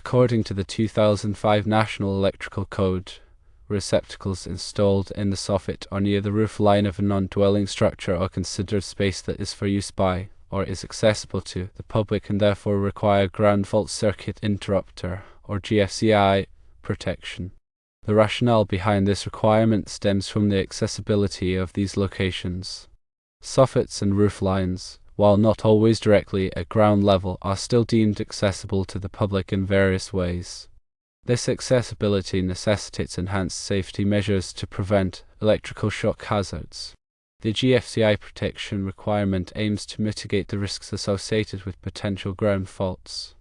According to the 2005 National Electrical Code, receptacles installed in the soffit or near the roof line of a non-dwelling structure are considered space that is for use by, or is accessible to, the public and therefore require ground fault circuit interrupter, or GFCI, protection. The rationale behind this requirement stems from the accessibility of these locations. Soffits and roof lines, while not always directly at ground level, are still deemed accessible to the public in various ways. This accessibility necessitates enhanced safety measures to prevent electrical shock hazards. The GFCI protection requirement aims to mitigate the risks associated with potential ground faults.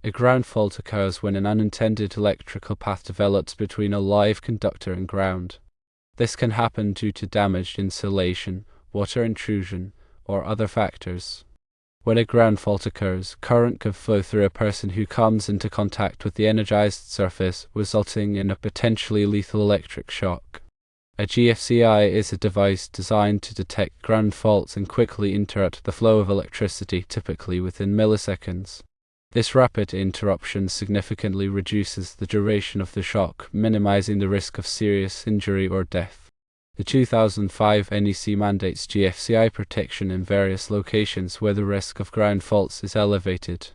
A ground fault occurs when an unintended electrical path develops between a live conductor and ground. This can happen due to damaged insulation, water intrusion, or other factors. When a ground fault occurs, current can flow through a person who comes into contact with the energized surface, resulting in a potentially lethal electric shock. A GFCI is a device designed to detect ground faults and quickly interrupt the flow of electricity, typically within milliseconds. This rapid interruption significantly reduces the duration of the shock, minimizing the risk of serious injury or death. The 2005 NEC mandates GFCI protection in various locations where the risk of ground faults is elevated.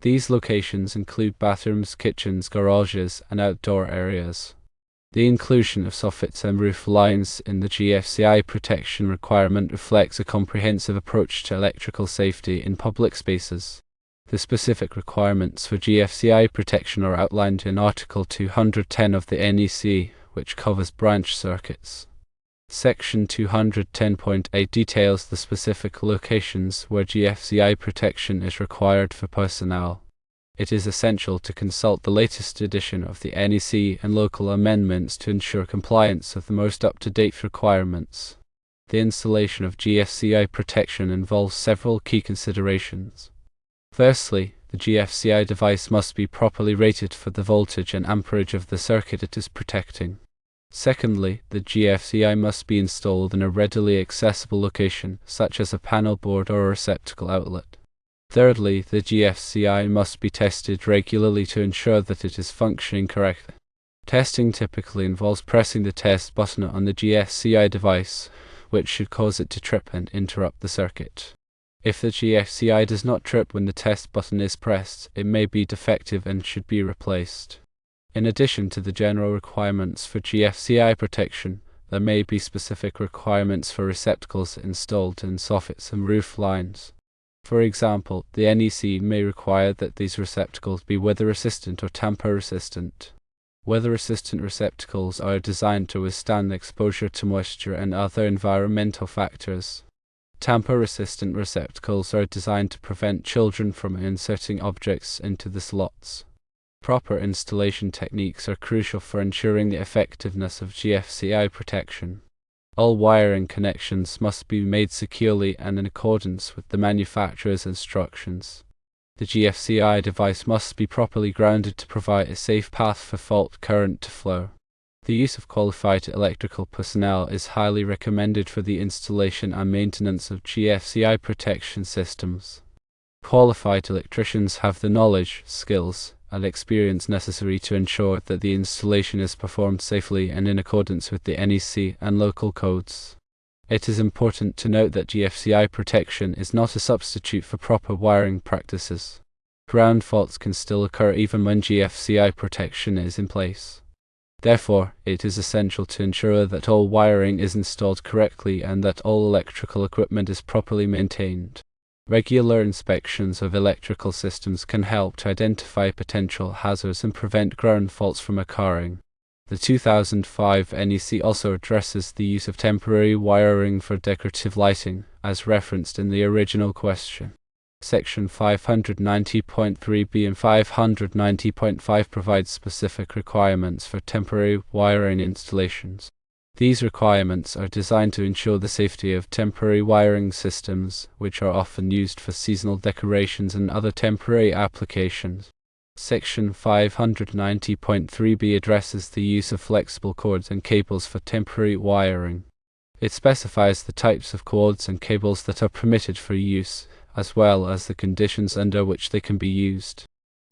These locations include bathrooms, kitchens, garages, and outdoor areas. The inclusion of soffits and roof lines in the GFCI protection requirement reflects a comprehensive approach to electrical safety in public spaces. The specific requirements for GFCI protection are outlined in Article 210 of the NEC, which covers branch circuits. Section 210.8 details the specific locations where GFCI protection is required for personnel. It is essential to consult the latest edition of the NEC and local amendments to ensure compliance with the most up-to-date requirements. The installation of GFCI protection involves several key considerations. Firstly, the GFCI device must be properly rated for the voltage and amperage of the circuit it is protecting. Secondly, the GFCI must be installed in a readily accessible location, such as a panel board or a receptacle outlet. Thirdly, the GFCI must be tested regularly to ensure that it is functioning correctly. Testing typically involves pressing the test button on the GFCI device, which should cause it to trip and interrupt the circuit. If the GFCI does not trip when the test button is pressed, it may be defective and should be replaced. In addition to the general requirements for GFCI protection, there may be specific requirements for receptacles installed in soffits and roof lines. For example, the NEC may require that these receptacles be weather-resistant or tamper-resistant. Weather-resistant receptacles are designed to withstand exposure to moisture and other environmental factors. Tamper-resistant receptacles are designed to prevent children from inserting objects into the slots. Proper installation techniques are crucial for ensuring the effectiveness of GFCI protection. All wiring connections must be made securely and in accordance with the manufacturer's instructions. The GFCI device must be properly grounded to provide a safe path for fault current to flow. The use of qualified electrical personnel is highly recommended for the installation and maintenance of GFCI protection systems. Qualified electricians have the knowledge, skills, and experience necessary to ensure that the installation is performed safely and in accordance with the NEC and local codes. It is important to note that GFCI protection is not a substitute for proper wiring practices. Ground faults can still occur even when GFCI protection is in place. Therefore, it is essential to ensure that all wiring is installed correctly and that all electrical equipment is properly maintained. Regular inspections of electrical systems can help to identify potential hazards and prevent ground faults from occurring. The 2005 NEC also addresses the use of temporary wiring for decorative lighting, as referenced in the original question. Section 590.3b and 590.5 provides specific requirements for temporary wiring installations. These requirements are designed to ensure the safety of temporary wiring systems, which are often used for seasonal decorations and other temporary applications. Section 590.3b addresses the use of flexible cords and cables for temporary wiring. It specifies the types of cords and cables that are permitted for use, as well as the conditions under which they can be used.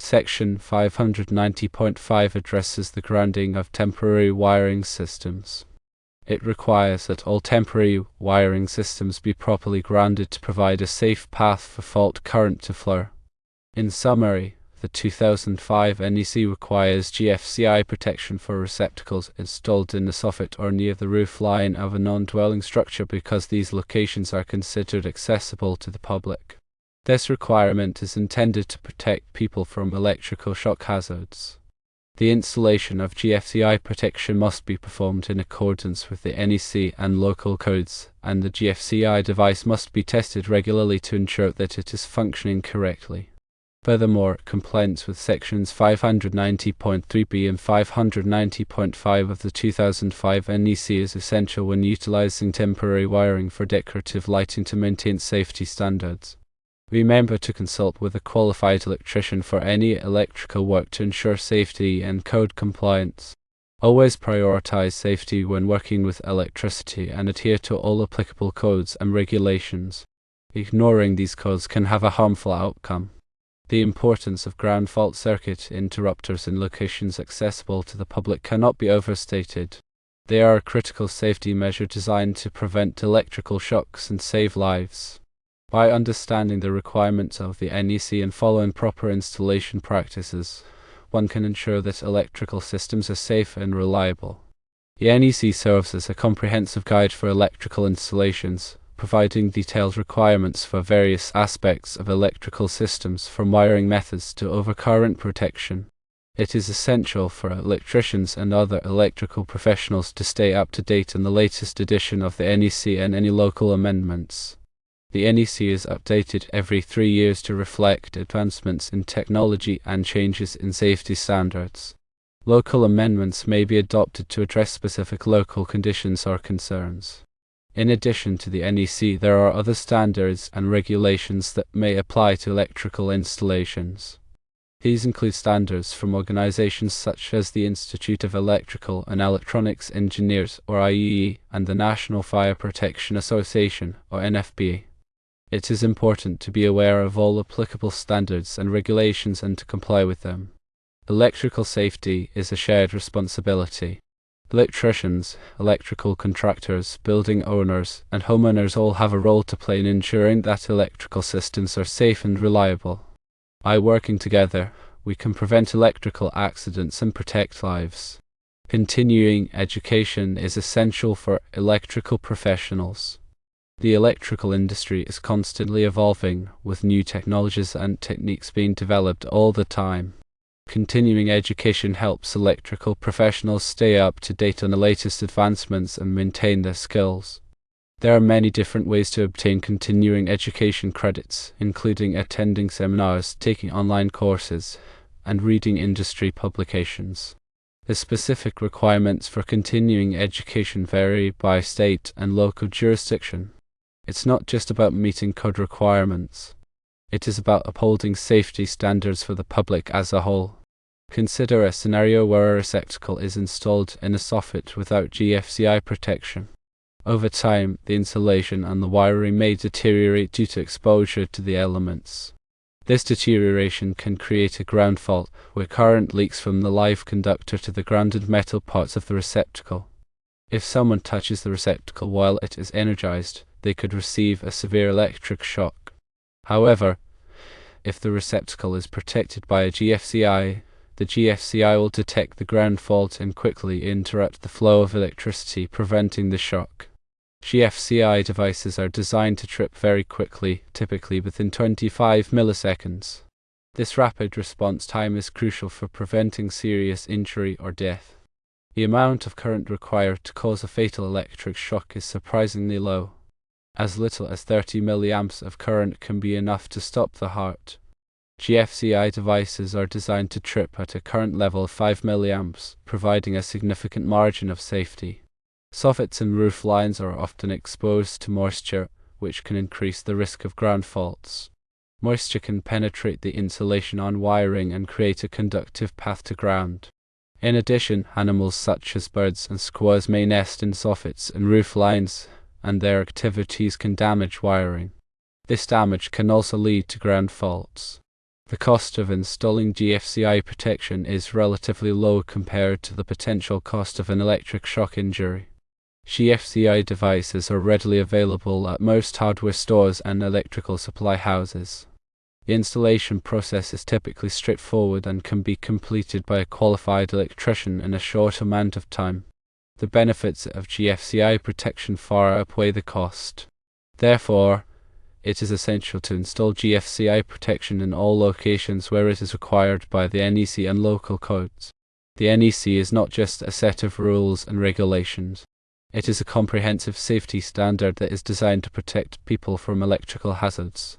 Section 590.5 addresses the grounding of temporary wiring systems. It requires that all temporary wiring systems be properly grounded to provide a safe path for fault current to flow. In summary, the 2005 NEC requires GFCI protection for receptacles installed in the soffit or near the roof line of a non-dwelling structure because these locations are considered accessible to the public. This requirement is intended to protect people from electrical shock hazards. The installation of GFCI protection must be performed in accordance with the NEC and local codes, and the GFCI device must be tested regularly to ensure that it is functioning correctly. Furthermore, compliance with sections 590.3b and 590.5 of the 2005 NEC is essential when utilizing temporary wiring for decorative lighting to maintain safety standards. Remember to consult with a qualified electrician for any electrical work to ensure safety and code compliance. Always prioritize safety when working with electricity and adhere to all applicable codes and regulations. Ignoring these codes can have a harmful outcome. The importance of ground fault circuit interrupters in locations accessible to the public cannot be overstated. They are a critical safety measure designed to prevent electrical shocks and save lives. By understanding the requirements of the NEC and following proper installation practices, one can ensure that electrical systems are safe and reliable. The NEC serves as a comprehensive guide for electrical installations, providing detailed requirements for various aspects of electrical systems, from wiring methods to overcurrent protection. It is essential for electricians and other electrical professionals to stay up to date on the latest edition of the NEC and any local amendments. The NEC is updated every 3 years to reflect advancements in technology and changes in safety standards. Local amendments may be adopted to address specific local conditions or concerns. In addition to the NEC, there are other standards and regulations that may apply to electrical installations. These include standards from organizations such as the Institute of Electrical and Electronics Engineers, or IEE, and the National Fire Protection Association, or NFPA. It is important to be aware of all applicable standards and regulations and to comply with them. Electrical safety is a shared responsibility. Electricians, electrical contractors, building owners, and homeowners all have a role to play in ensuring that electrical systems are safe and reliable. By working together, we can prevent electrical accidents and protect lives. Continuing education is essential for electrical professionals. The electrical industry is constantly evolving, with new technologies and techniques being developed all the time. Continuing education helps electrical professionals stay up to date on the latest advancements and maintain their skills. There are many different ways to obtain continuing education credits, including attending seminars, taking online courses, and reading industry publications. The specific requirements for continuing education vary by state and local jurisdiction. It's not just about meeting code requirements. It is about upholding safety standards for the public as a whole. Consider a scenario where a receptacle is installed in a soffit without GFCI protection. Over time, the insulation and the wiring may deteriorate due to exposure to the elements. This deterioration can create a ground fault, where current leaks from the live conductor to the grounded metal parts of the receptacle. If someone touches the receptacle while it is energized, they could receive a severe electric shock. However, if the receptacle is protected by a GFCI, the GFCI will detect the ground fault and quickly interrupt the flow of electricity, preventing the shock. GFCI devices are designed to trip very quickly, typically within 25 milliseconds. This rapid response time is crucial for preventing serious injury or death. The amount of current required to cause a fatal electric shock is surprisingly low. As little as 30 milliamps of current can be enough to stop the heart. GFCI devices are designed to trip at a current level of 5 milliamps, providing a significant margin of safety. Soffits and roof lines are often exposed to moisture, which can increase the risk of ground faults. Moisture can penetrate the insulation on wiring and create a conductive path to ground. In addition, animals such as birds and squirrels may nest in soffits and roof lines, and their activities can damage wiring. This damage can also lead to ground faults. The cost of installing GFCI protection is relatively low compared to the potential cost of an electric shock injury. GFCI devices are readily available at most hardware stores and electrical supply houses. The installation process is typically straightforward and can be completed by a qualified electrician in a short amount of time. The benefits of GFCI protection far outweigh the cost. Therefore, it is essential to install GFCI protection in all locations where it is required by the NEC and local codes. The NEC is not just a set of rules and regulations. It is a comprehensive safety standard that is designed to protect people from electrical hazards.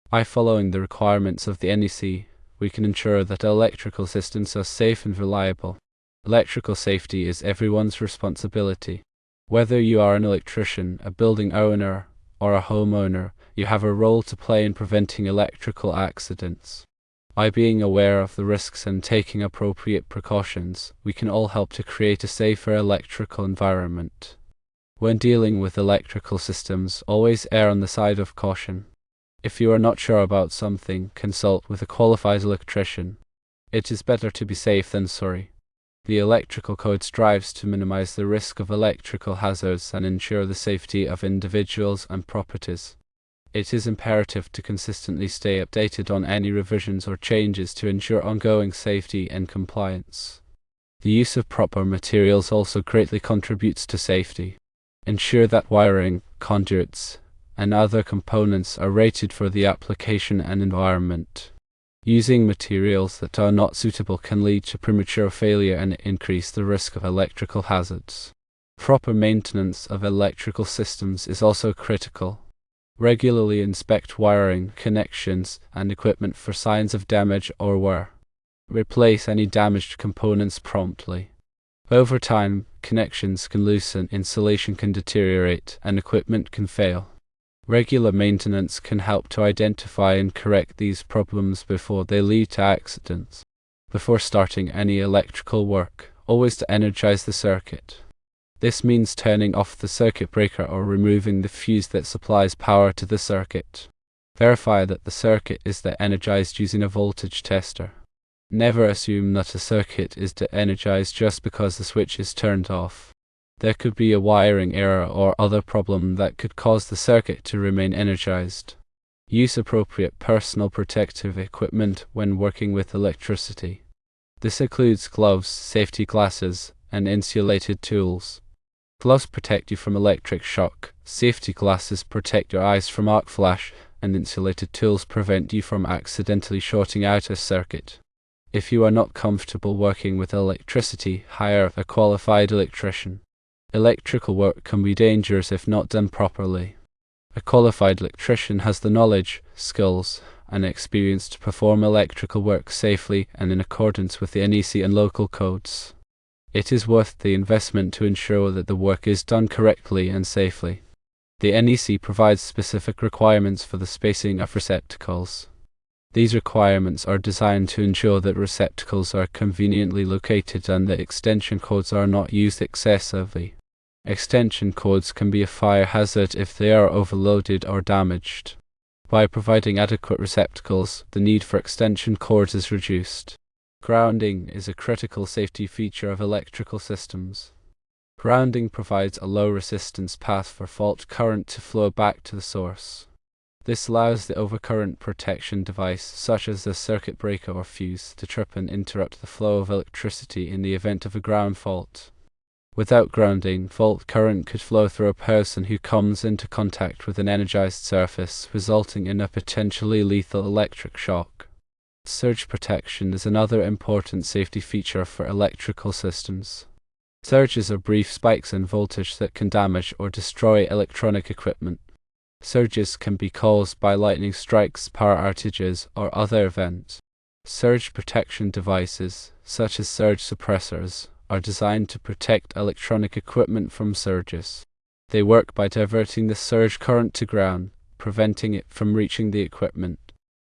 By following the requirements of the NEC, we can ensure that electrical systems are safe and reliable. Electrical safety is everyone's responsibility. Whether you are an electrician, a building owner, or a homeowner, you have a role to play in preventing electrical accidents. By being aware of the risks and taking appropriate precautions, we can all help to create a safer electrical environment. When dealing with electrical systems, always err on the side of caution. If you are not sure about something, consult with a qualified electrician. It is better to be safe than sorry. The electrical code strives to minimize the risk of electrical hazards and ensure the safety of individuals and properties. It is imperative to consistently stay updated on any revisions or changes to ensure ongoing safety and compliance. The use of proper materials also greatly contributes to safety. Ensure that wiring, conduits, and other components are rated for the application and environment. Using materials that are not suitable can lead to premature failure and increase the risk of electrical hazards. Proper maintenance of electrical systems is also critical. Regularly inspect wiring, connections, and equipment for signs of damage or wear. Replace any damaged components promptly. Over time, connections can loosen, insulation can deteriorate, and equipment can fail. Regular maintenance can help to identify and correct these problems before they lead to accidents. Before starting any electrical work, always to energize the circuit. This means turning off the circuit breaker or removing the fuse that supplies power to the circuit. Verify that the circuit is de-energized using a voltage tester. Never assume that a circuit is de-energized just because the switch is turned off. There could be a wiring error or other problem that could cause the circuit to remain energized. Use appropriate personal protective equipment when working with electricity. This includes gloves, safety glasses, and insulated tools. Gloves protect you from electric shock, safety glasses protect your eyes from arc flash, and insulated tools prevent you from accidentally shorting out a circuit. If you are not comfortable working with electricity, hire a qualified electrician. Electrical work can be dangerous if not done properly. A qualified electrician has the knowledge, skills, and experience to perform electrical work safely and in accordance with the NEC and local codes. It is worth the investment to ensure that the work is done correctly and safely. The NEC provides specific requirements for the spacing of receptacles. These requirements are designed to ensure that receptacles are conveniently located and that extension cords are not used excessively. Extension cords can be a fire hazard if they are overloaded or damaged. By providing adequate receptacles, the need for extension cords is reduced. Grounding is a critical safety feature of electrical systems. Grounding provides a low resistance path for fault current to flow back to the source. This allows the overcurrent protection device, such as a circuit breaker or fuse, to trip and interrupt the flow of electricity in the event of a ground fault. Without grounding, fault current could flow through a person who comes into contact with an energized surface, resulting in a potentially lethal electric shock. Surge protection is another important safety feature for electrical systems. Surges are brief spikes in voltage that can damage or destroy electronic equipment. Surges can be caused by lightning strikes, power outages, or other events. Surge protection devices, such as surge suppressors, are designed to protect electronic equipment from surges. They work by diverting the surge current to ground, preventing it from reaching the equipment.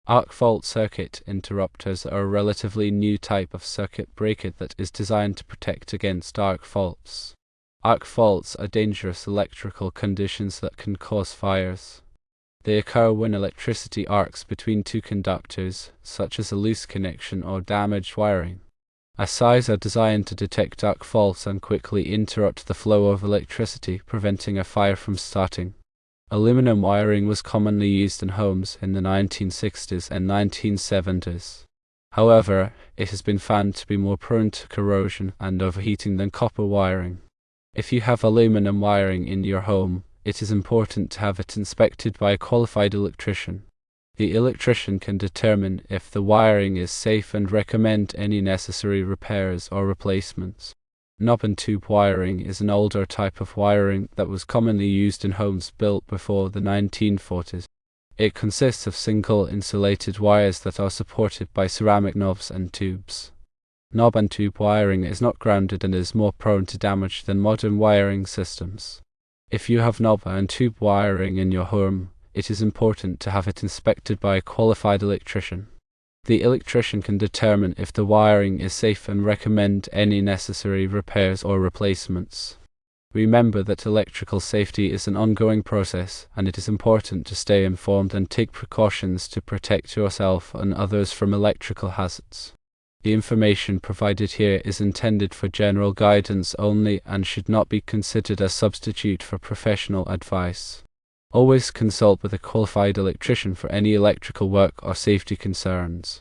Arc fault circuit interrupters are a relatively new type of circuit breaker that is designed to protect against arc faults. Arc faults are dangerous electrical conditions that can cause fires. They occur when electricity arcs between two conductors, such as a loose connection or damaged wiring. ASIs are designed to detect arc faults and quickly interrupt the flow of electricity, preventing a fire from starting. Aluminum wiring was commonly used in homes in the 1960s and 1970s. However, it has been found to be more prone to corrosion and overheating than copper wiring. If you have aluminum wiring in your home, it is important to have it inspected by a qualified electrician. The electrician can determine if the wiring is safe and recommend any necessary repairs or replacements. Knob and tube wiring is an older type of wiring that was commonly used in homes built before the 1940s. It consists of single insulated wires that are supported by ceramic knobs and tubes. Knob and tube wiring is not grounded and is more prone to damage than modern wiring systems. If you have knob and tube wiring in your home, it is important to have it inspected by a qualified electrician. The electrician can determine if the wiring is safe and recommend any necessary repairs or replacements. Remember that electrical safety is an ongoing process, and it is important to stay informed and take precautions to protect yourself and others from electrical hazards. The information provided here is intended for general guidance only and should not be considered a substitute for professional advice. Always consult with a qualified electrician for any electrical work or safety concerns.